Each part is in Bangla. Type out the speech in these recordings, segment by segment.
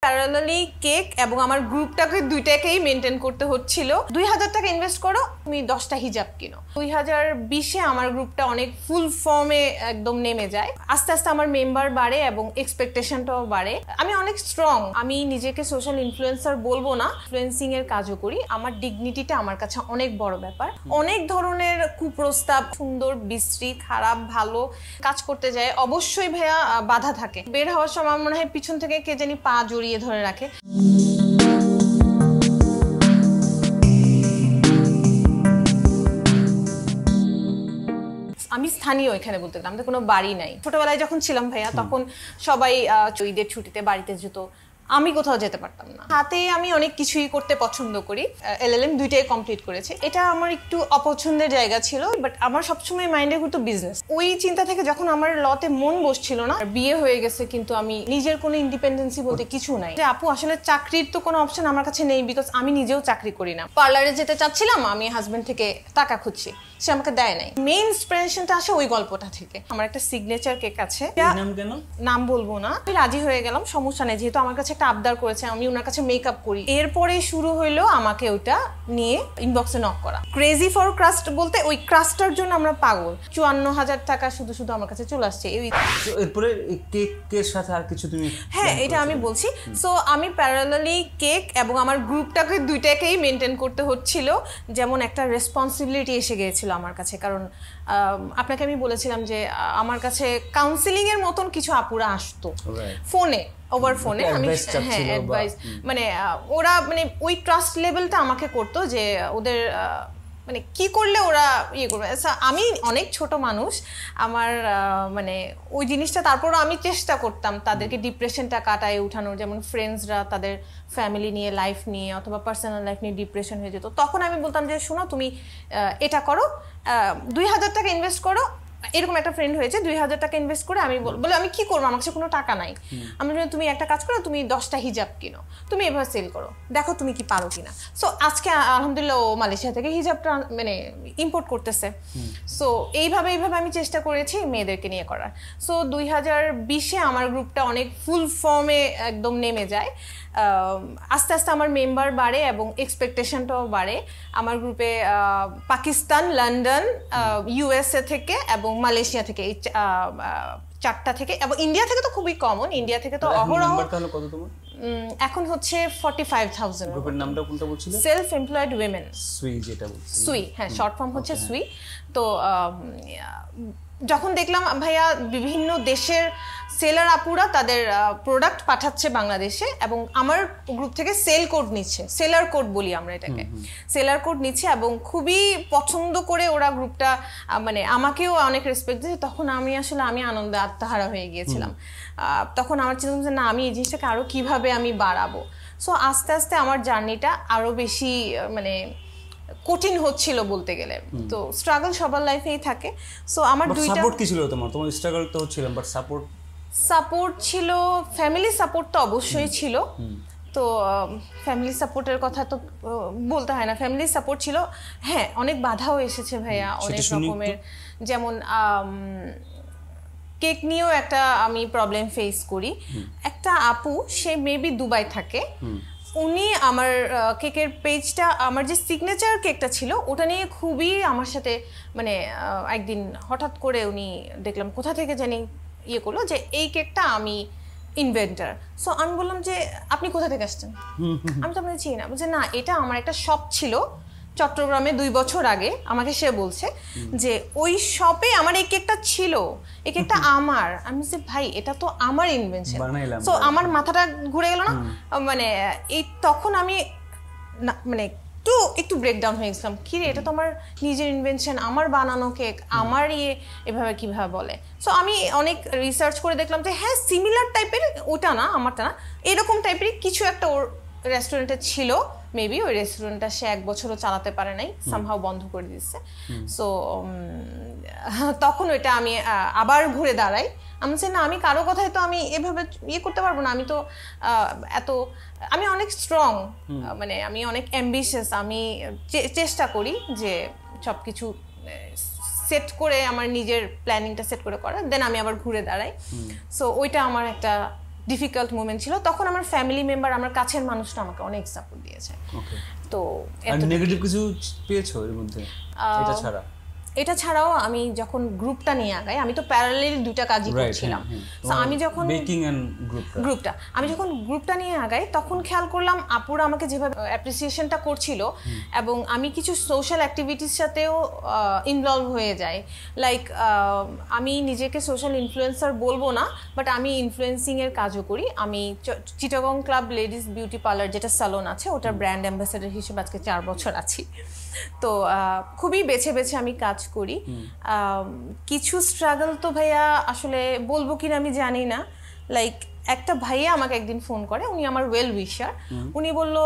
প্যারালালি কেক এবং আমার গ্রুপটাকে দুইটাকেই মেনটেন করতে হচ্ছিল। 2000 টাকা ইনভেস্ট করো, তুমি 10টা হিজাব কিনো। 2020-এ আমার গ্রুপটা অনেক ফুল ফর্মে একদম নেমে যায়। আস্তে আস্তে আমার মেম্বার বাড়ে এবং এক্সপেকটেশনটাও বাড়ে। আমি অনেক স্ট্রং, আমি নিজেকে সোশ্যাল ইনফ্লুয়েন্সার বলবো না, ইনফ্লুয়েন্সিং এর কাজও করি। আমার ডিগনিটিটা আমার কাছে অনেক বড় ব্যাপার। অনেক ধরনের কুপ্রস্তাব, সুন্দর বিশ্রী, খারাপ, ভালো কাজ করতে যায়, অবশ্যই ভাইয়া বাধা থাকে। বের হওয়ার সময় মনে হয় পিছন থেকে কে জানি পা জড়িয়ে ধরে রাখে। আমি স্থানীয়, এখানে বলতে গেলে আমাদের কোনো বাড়ি নাই। ছোটবেলায় যখন ছিলাম ভাইয়া, তখন সবাই ঈদের ছুটিতে বাড়িতে যেত, আমি কোথাও যেতে পারতাম না। হাতে আমি অনেক কিছুই করতে পছন্দ করি। LLM দুইটাই কমপ্লিট করেছে। এটা আমার একটু অপছন্দের জায়গা ছিল, বাট আমার সবসময় মাইন্ডে ঘুরতো বিজনেস। ওই চিন্তা থেকে যখন আমার লতে মন বসছিল না, বিয়ে হয়ে গেছে কিন্তু আমি নিজের কোনো ইন্ডিপেন্ডেন্সি বলতে কিছু নাই। যে আপু আসলে চাকরির তো কোনো অপশন আমার কাছে নেই, বিকজ আমি নিজেও চাকরি করি না। পার্লারে যেতে চাচ্ছিলাম, আমি হাজবেন্ড থেকে টাকা খুঁজছি, সে আমাকে দেয় নাই। মেইন ইন্সপিরেশনটা আসে ওই গল্পটা থেকে। আমার একটা সিগনেচার কেক আছে, নাম বলবো না, আমি রাজি হয়ে গেলাম, সমস্যা নেই, যেহেতু আমার কাছে একটা আবদার করেছে, আমি ওনার কাছে মেকআপ করি। এরপরে শুরু হইলো আমাকে ওইটা নিয়ে ইনবক্সে নক করা। ক্রেজি ফর ক্রাস্ট বলতে ওই ক্রাস্টার জন্য আমরা পাগল। 54,000 টাকা শুধু শুধু আমার কাছে চলে আসছে। এরপরে কেকের সাথে আর কিছু তুমি? হ্যাঁ, এটা আমি বলছি। সো আমি প্যারালালি কেক এবং আমার গ্রুপটাকে দুইটাকেই মেনটেন করতে হচ্ছিল। যেমন একটা রেসপন্সিবিলিটি এসে গিয়েছিল আমার কাছে, কারণ আপনাকে আমি বলেছিলাম যে আমার কাছে কাউন্সিলিং এর মতন কিছু আপুরা আসতো ফোনে, ওভার ফোনে। আমি হ্যাঁ অ্যাডভাইস, মানে ওরা মানে ওই ট্রাস্ট লেভেলটা আমাকে করতো যে ওদের মানে কি করলে ওরা ইয়ে করবে। আমি অনেক ছোট মানুষ, আমার মানে ওই জিনিসটা, তারপরও আমি চেষ্টা করতাম তাদেরকে ডিপ্রেশনটা কাটায় উঠানোর। যেমন ফ্রেন্ডসরা তাদের ফ্যামিলি নিয়ে, লাইফ নিয়ে অথবা পার্সোনাল লাইফ নিয়ে ডিপ্রেশন হয়ে যেত, তখন আমি বলতাম যে শোনো, তুমি এটা করো, 2000 টাকা ইনভেস্ট করো। এরকম একটা ফ্রেন্ড হয়েছে, 2000 টাকা ইনভেস্ট করে আমি বলে আমি কি করবো, আমার কাছে কোনো টাকা নাই। আমি বলি তুমি একটা কাজ করো, তুমি 10টা হিজাব কিনো, তুমি এভাবে সেল করো, দেখো তুমি কি পারো কিনা। সো আজকে আলহামদুলিল্লাহ ও মালয়েশিয়া থেকে হিজাবটা মানে ইম্পোর্ট করতেছে। সো এইভাবে আমি চেষ্টা করেছি মেয়েদেরকে নিয়ে করার। সো 2020-এ আমার গ্রুপটা অনেক ফুল ফর্মে একদম নেমে যায়। আস্তে আস্তে আমার মেম্বার বাড়ে এবং এক্সপেকটেশনটাও বাড়ে। আমার গ্রুপে পাকিস্তান, লন্ডন, USA থেকে এবং মালয়েশিয়া থেকে, এই 4টা থেকে, এবং ইন্ডিয়া থেকে তো খুবই কমন। ইন্ডিয়া থেকে তো অহরহ। এখন হচ্ছে 45,000। গ্রুপের নামটা কোনটা বলছিলে? সেলফ এমপ্লয়েড উইমেন, সুই, যেটা বলছি সুই। হ্যাঁ, শর্ট ফর্ম হচ্ছে সুই। তো যখন দেখলাম ভাইয়া বিভিন্ন দেশের সেলার আপুরা তাদের প্রোডাক্ট পাঠাচ্ছে বাংলাদেশে এবং আমার গ্রুপ থেকে সেল কোড নিচ্ছে, সেলার কোড বলি আমরা এটাকে, সেলার কোড নিচ্ছে এবং খুবই পছন্দ করে ওরা গ্রুপটা মানে আমাকেও অনেক রেসপেক্ট দিচ্ছে। তখন আমি আনন্দে আত্মহারা হয়ে গিয়েছিলাম। তখন আমার চিন্তা হচ্ছে না, আমি এই জিনিসটাকে আরো কিভাবে আমি বাড়াবো। সো আস্তে আস্তে আমার জার্নিটা আরো বেশি মানে কঠিন হচ্ছিল বলতে গেলে। তো স্ট্রাগল সবার লাইফেই থাকে। সো আমার দুইটা সাপোর্ট কি ছিল তোমার স্ট্রাগল তো হচ্ছিল, বাট সাপোর্ট ছিল, ফ্যামিলি সাপোর্ট তো অবশ্যই ছিল। তো ফ্যামিলি সাপোর্টের কথা তো বলতে হয় না, ফ্যামিলি সাপোর্ট ছিল। হ্যাঁ, অনেক বাধাও এসেছে ভাইয়া, অনেক রকমের। যেমন কেক নিয়েও একটা আমি প্রবলেম ফেস করি। একটা আপু, সে মেবি দুবাই থাকে, উনি আমার কেকের পেজটা, আমার যে সিগনেচার কেকটা ছিল ওটা নিয়ে খুবই আমার সাথে মানে একদিন হঠাৎ করে উনি দেখলাম কোথা থেকে জানি ইয়ে করলো যে এই কেকটা আমি ইনভেন্টার। সো আমি বললাম যে আপনি কোথা থেকে আসছেন, আমি তো আপনাকে চিনি না। বলছে না, এটা আমার একটা শপ ছিল চট্টগ্রামে 2 বছর আগে। আমাকে সে বলছে যে ওই শপে আমার এই কেকটা ছিল, এই কেকটা আমার। আমি বলছি ভাই, এটা তো আমার ইনভেনশন। সো আমার মাথাটা ঘুরে গেল না, মানে এই তখন আমি মানে একটু ব্রেকডাউন হয়ে গেছিলাম। কি রে, এটা তো আমার নিজের ইনভেনশন, আমার বানানো কেক, আমার এভাবে কিভাবে বলে। সো আমি অনেক রিসার্চ করে দেখলাম যে হ্যাঁ, সিমিলার টাইপের, ওটা না, আমারটা না, এরকম টাইপের কিছু একটা ওর রেস্টুরেন্টে ছিল। মেবি ওই রেস্টুরেন্টটা সে 1 বছরও চালাতে পারে নাই, সামহাও বন্ধ করে দিচ্ছে। সো তখন ওইটা আমি আবার ঘুরে দাঁড়াই। আমি বলছি না, আমি কারো কথায় তো আমি এভাবে ইয়ে করতে পারবো না। আমি তো আমি অনেক স্ট্রং, মানে আমি অনেক অ্যাম্বিশিয়াস। আমি চেষ্টা করি যে সবকিছু সেট করে, আমার নিজের প্ল্যানিংটা সেট করে করার, দেন আমি আবার ঘুরে দাঁড়াই। সো ওইটা আমার একটা ডিফিকাল্ট মোমেন্ট ছিল, তখন আমার ফ্যামিলি মেম্বার, আমার কাছের মানুষটা আমাকে অনেক সাপোর্ট দিয়েছে। তো নেগেটিভ কিছু পেয়েছো এর মধ্যে এটা ছাড়া? এটা ছাড়াও আমি যখন গ্রুপটা নিয়ে আগাই, আমি তো প্যারালালি দুইটা কাজই করছিলাম। তো আমি যখন গ্রুপটা নিয়ে আগাই তখন খেয়াল করলাম আপুরা আমাকে যেভাবে অ্যাপ্রিসিয়েশনটা করছিল, এবং আমি কিছু সোশ্যাল অ্যাক্টিভিটির সাথেও ইনভলভ হয়ে যাই। লাইক আমি নিজেকে সোশ্যাল ইনফ্লুয়েন্সার বলবো না, বাট আমি ইনফ্লুয়েন্সিংয়ের কাজও করি। আমি Chittagong club ladies beauty parlour যেটা স্যালন আছে, ওটার ব্র্যান্ড অ্যাম্বাসেডর হিসেবে আজকে 4 বছর আছি। তো খুবই বেছে বেছে আমি কাজ করি। কিছু স্ট্রাগল তো ভাইয়া আসলে বলবো কিনা আমি জানি না। লাইক একটা ভাইয়া আমাকে একদিন ফোন করে, উনি আমার ওয়েল উইশার। উনি বলল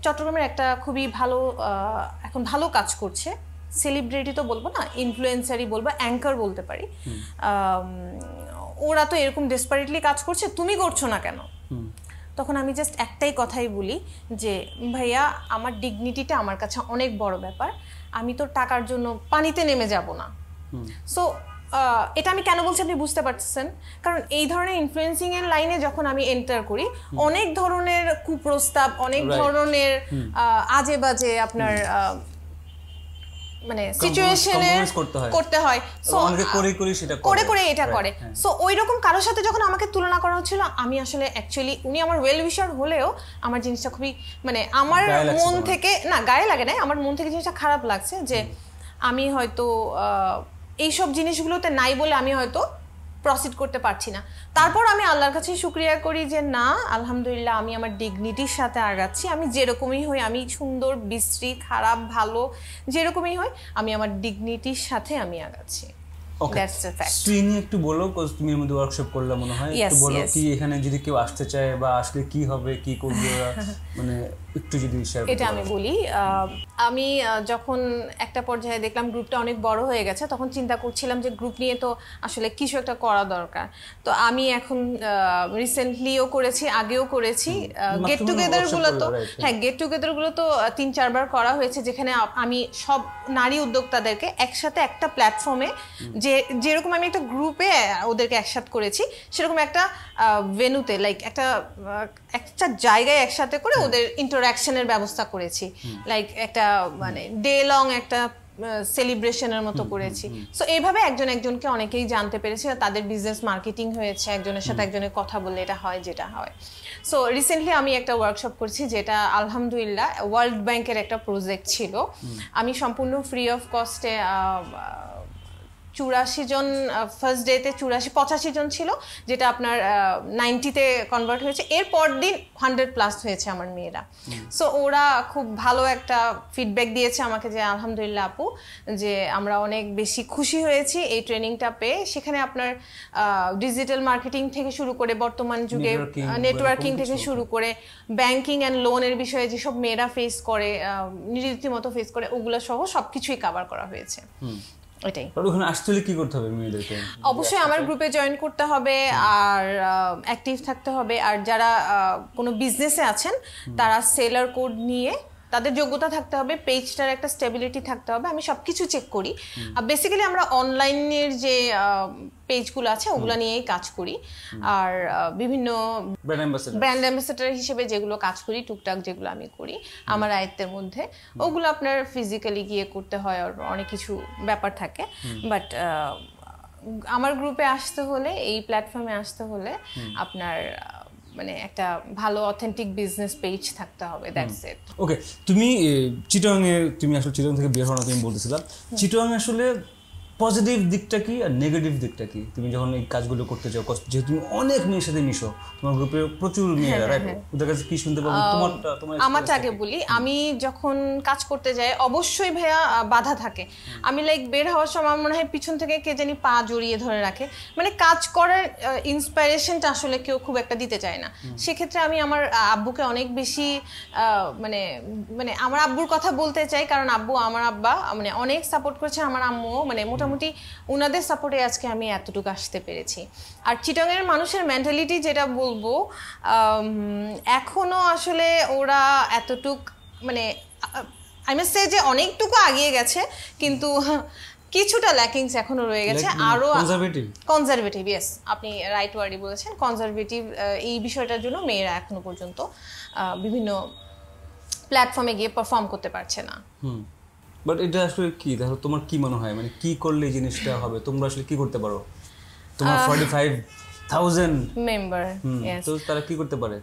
চট্টগ্রামের একটা খুবই ভালো এখন ভালো কাজ করছে, সেলিব্রিটি তো বলবো না, ইনফ্লুয়েন্সারই বলবো, অ্যাঙ্কার বলতে পারি, ওরা তো এরকম ডেসপারেটলি কাজ করছে, তুমি করছো না কেন? তখন আমি জাস্ট একটাই কথাই বলি যে ভাইয়া আমার ডিগনিটিটা আমার কাছে অনেক বড় ব্যাপার, আমি তো টাকার জন্য পানিতে নেমে যাব না। সো এটা আমি কেন বলছি আপনি বুঝতে পারছেন, কারণ এই ধরনের ইনফ্লুয়েন্সিং এর লাইনে যখন আমি এন্টার করি, অনেক ধরনের কুপ্রস্তাব, অনেক ধরনের আজে বাজে আপনার মানে সিচুয়েশনে করতে হয়, সো করে এটা করে। সো ওই রকম কারোর সাথে যখন আমাকে তুলনা করা হচ্ছিল, আমি আসলে অ্যাকচুয়ালি উনি আমার ওয়েল উইশার হলেও আমার জিনিসটা খুবই মানে আমার মন থেকে না, গায়ে লাগে না, আমার মন থেকে জিনিসটা খারাপ লাগছে যে আমি হয়তো এইসব জিনিসগুলোতে নাই বলে আমি হয়তো প্রসিড করতে পারছি না। তারপর আমি আল্লাহর কাছে শুকরিয়া করি যে না, আলহামদুলিল্লাহ আমি আমার ডিগনিটির সাথে আগাচ্ছি। আমি যেরকমই হই, আমি সুন্দর, বিশ্রী, খারাপ, ভালো, যেরকমই হই, আমি আমার ডিগনিটির সাথে আমি আগাচ্ছি। That's the fact. শ্রীনি একটু বলো, কজ তুমি এর মধ্যে ওয়ার্কশপ করলে মনে হয়, একটু বলো কি এখানে যদি কেউ আসতে চায় বা আসলে কি হবে, কি করবে, মানে একটু যদি শেয়ার করো। এটা আমি বলি, আমি যখন একটা পর্যায়ে দেখলাম গ্রুপটা অনেক বড় হয়ে গেছে, তখন চিন্তা করছিলাম যে গ্রুপ নিয়ে তো আসলে কিছু একটা করা দরকার। তো আমি এখন রিসেন্টলিও করেছি, আগেও করেছি, গেট টুগেদার গুলো তো গেট টুগেদার গুলো তো 3-4 বার করা হয়েছে, যেখানে আমি সব নারী উদ্যোক্তাদেরকে একসাথে একটা প্ল্যাটফর্মে, যেরকম আমি একটা গ্রুপে ওদেরকে একসাথে করেছি, সেরকম একটা ভেন্যুতে, লাইক একটা জায়গায় একসাথে করে ওদের ইন্টারঅ্যাকশনের ব্যবস্থা করেছি। লাইক একটা মানে ডে লং একটা সেলিব্রেশনের মতো করেছি। সো এইভাবে একজন একজনকে অনেকেই জানতে পেরেছে, তাদের বিজনেস মার্কেটিং হয়েছে, একজনের সাথে একজনের কথা বললে এটা হয় যেটা হয়। সো রিসেন্টলি আমি একটা ওয়ার্কশপ করছি, যেটা আলহামদুলিল্লাহ ওয়ার্ল্ড ব্যাংকের একটা প্রজেক্ট ছিল। আমি সম্পূর্ণ ফ্রি অফ কস্টে 84 জন, ফার্স্ট ডেতে 85 জন ছিল, যেটা আপনার 90-তে কনভার্ট হয়েছে। এরপর দিন 100+ হয়েছে আমার মেয়েরা। সো ওরা খুব ভালো একটা ফিডব্যাক দিয়েছে আমাকে যে আলহামদুলিল্লাহ আপু, যে আমরা অনেক বেশি খুশি হয়েছি এই ট্রেনিংটা পেয়ে। সেখানে আপনার ডিজিটাল মার্কেটিং থেকে শুরু করে বর্তমান যুগে নেটওয়ার্কিং থেকে শুরু করে ব্যাংকিং অ্যান্ড লোনের বিষয়ে যেসব মেয়েরা ফেস করে, রীতিমতো ফেস করে, ওগুলো সহ সবকিছুই কভার করা হয়েছে। এটাই। ওখানে আসতে হলে কি করতে হবে মেয়েদেরকে? অবশ্যই আমার গ্রুপে জয়েন করতে হবে আর অ্যাক্টিভ থাকতে হবে। আর যারা কোনো বিজনেসে আছেন, তারা সেলার কোড নিয়ে তাদের যোগ্যতা থাকতে হবে, পেজটার একটা স্টেবিলিটি থাকতে হবে। আমি সবকিছু চেক করি। বেসিক্যালি আমরা অনলাইনের যে পেজগুলো আছে ওগুলো নিয়েই কাজ করি, আর বিভিন্ন ব্র্যান্ড অ্যাম্বাসেডর হিসেবে যেগুলো কাজ করি, টুকটাক যেগুলো আমি করি আমার আয়ত্তের মধ্যে, ওগুলো আপনার ফিজিক্যালি গিয়ে করতে হয়, আর অনেক কিছু ব্যাপার থাকে। বাট আমার গ্রুপে আসতে হলে, এই প্ল্যাটফর্মে আসতে হলে আপনার মানে একটা ভালো অথেন্টিক বিজনেস পেজ থাকতে হবে। That's it. ওকে, তুমি তুমি আসলে চিটাগং থেকে বের হওয়া তুমি বলতেছিলাম, চিটাগং আসলে পজিটিভ দিকটা কি আর নেগেটিভ দিকটা কি? তুমি যখন এই কাজগুলো করতে চাও, যেহেতু তুমি অনেক মেয়ের সাথে মিশো, তোমার গ্রুপে প্রচুর মেয়েরা, ওদের কাছে কি শুনতে পাবো? আমারটা আগে বলি, আমি যখন কাজ করতে যাই অবশ্যই ভাইয়া বাধা থাকে। আমি লাইক বের হওয়ার সময় আমার মনে হয় পিছন থেকে কে জানি পা জড়িয়ে ধরে রাখে, মানে কাজ করার ইন্সপাইরেশনটা আসলে কেউ খুব একটা দিতে চায় না। সেক্ষেত্রে আমি আমার আব্বুকে অনেক বেশি মানে মানে আমার আব্বুর কথা বলতে চাই, কারণ আব্বু, আমার আব্বা মানে অনেক সাপোর্ট করেছে, আমার আম্মু, মানে মোটামুটি উনাদের সাপোর্টে আজকে আমি এতটুকু আসতে পেরেছি। আর চিটাগংয়ের মানুষের মেন্টালিটি যেটা বলবো, এখনো আসলে ওরা এতটুক মানে আমি সে যে অনেকটুকু আগিয়ে গেছে, কিন্তু কিছুটা ল্যাকিংস এখনো রয়ে গেছে, আরো কনজারভেটিভ, ইয়েস আপনি রাইট ওয়ার্ডই বলেছেন, কনজারভেটিভ এই বিষয়টার জন্য মেয়েরা এখনো পর্যন্ত বিভিন্ন প্ল্যাটফর্মে গিয়ে পারফর্ম করতে পারছে না। বাট এটা আসলে কি, তাহলে তোমার কি মনে হয় মানে কি করলে এই জিনিসটা হবে, তোমরা আসলে কি করতে পারো? তোমার 45,000 মেম্বার, তো তারা কি করতে পারে?